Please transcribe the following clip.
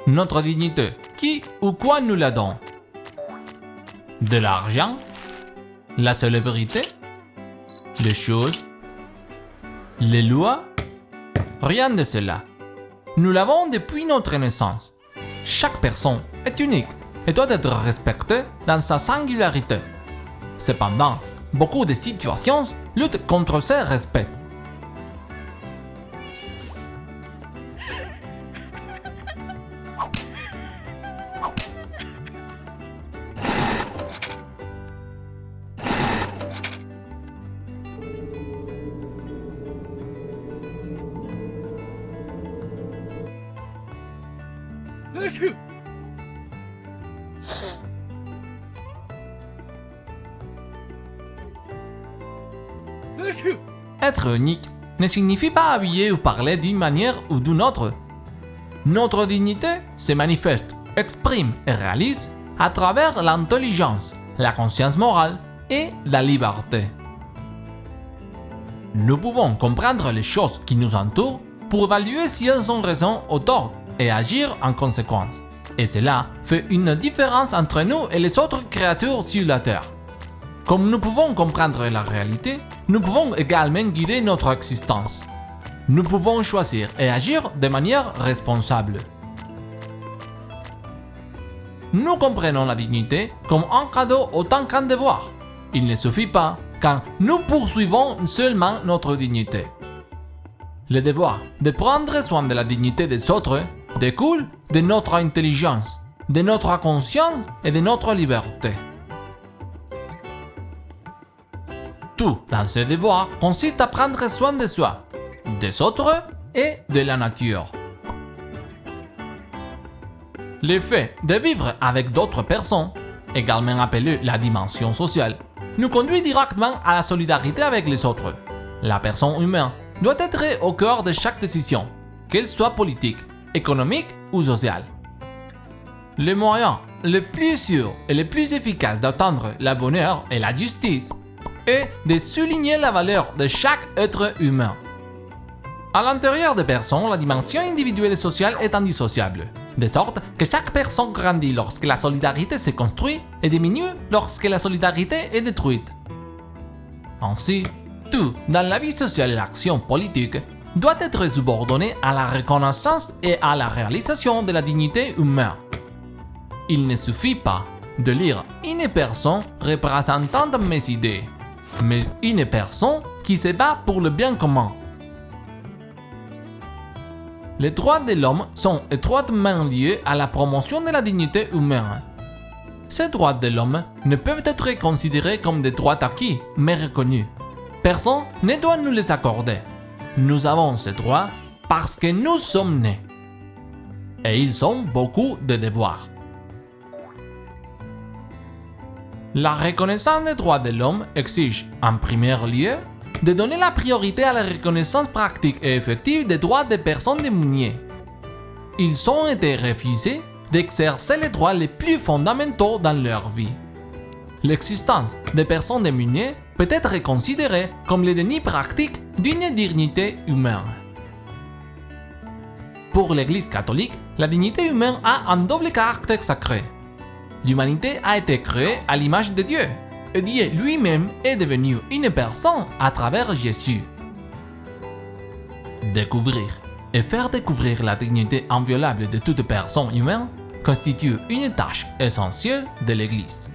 Notre dignité, qui ou quoi nous la donne? De l'argent? La célébrité? Les choses? Les lois? Rien de cela. Nous l'avons depuis notre naissance. Chaque personne est unique et doit être respectée dans sa singularité. Cependant, beaucoup de situations luttent contre ce respect. Être unique ne signifie pas habiller ou parler d'une manière ou d'une autre. Notre dignité se manifeste, exprime et réalise à travers l'intelligence, la conscience morale et la liberté. Nous pouvons comprendre les choses qui nous entourent pour évaluer si elles ont raison ou tort et agir en conséquence. Et cela fait une différence entre nous et les autres créatures sur la Terre. Comme nous pouvons comprendre la réalité, nous pouvons également guider notre existence. Nous pouvons choisir et agir de manière responsable. Nous comprenons la dignité comme un cadeau autant qu'un devoir. Il ne suffit pas quand nous poursuivons seulement notre dignité. Le devoir de prendre soin de la dignité des autres découle de notre intelligence, de notre conscience et de notre liberté. Tout dans ce devoir consiste à prendre soin de soi, des autres et de la nature. Le fait de vivre avec d'autres personnes, également appelé la dimension sociale, nous conduit directement à la solidarité avec les autres. La personne humaine doit être au cœur de chaque décision, qu'elle soit politique, économique ou sociale. Le moyen le plus sûr et le plus efficace d'atteindre le bonheur et la justice est de souligner la valeur de chaque être humain. À l'intérieur des personnes, la dimension individuelle et sociale est indissociable, de sorte que chaque personne grandit lorsque la solidarité se construit et diminue lorsque la solidarité est détruite. Ainsi, tout dans la vie sociale et l'action politique doit être subordonné à la reconnaissance et à la réalisation de la dignité humaine. Il ne suffit pas de lire une personne représentant mes idées, mais une personne qui se bat pour le bien commun. Les droits de l'homme sont étroitement liés à la promotion de la dignité humaine. Ces droits de l'homme ne peuvent être considérés comme des droits acquis, mais reconnus. Personne ne doit nous les accorder. Nous avons ces droits parce que nous sommes nés. Et ils ont beaucoup de devoirs. La reconnaissance des droits de l'homme exige, en premier lieu, de donner la priorité à la reconnaissance pratique et effective des droits des personnes démunies. Ils ont été refusés d'exercer les droits les plus fondamentaux dans leur vie. L'existence des personnes démunies peut être considérée comme le déni pratique d'une dignité humaine. Pour l'Église catholique, la dignité humaine a un double caractère sacré. L'humanité a été créée à l'image de Dieu, et Dieu lui-même est devenu une personne à travers Jésus. Découvrir et faire découvrir la dignité inviolable de toute personne humaine constitue une tâche essentielle de l'Église.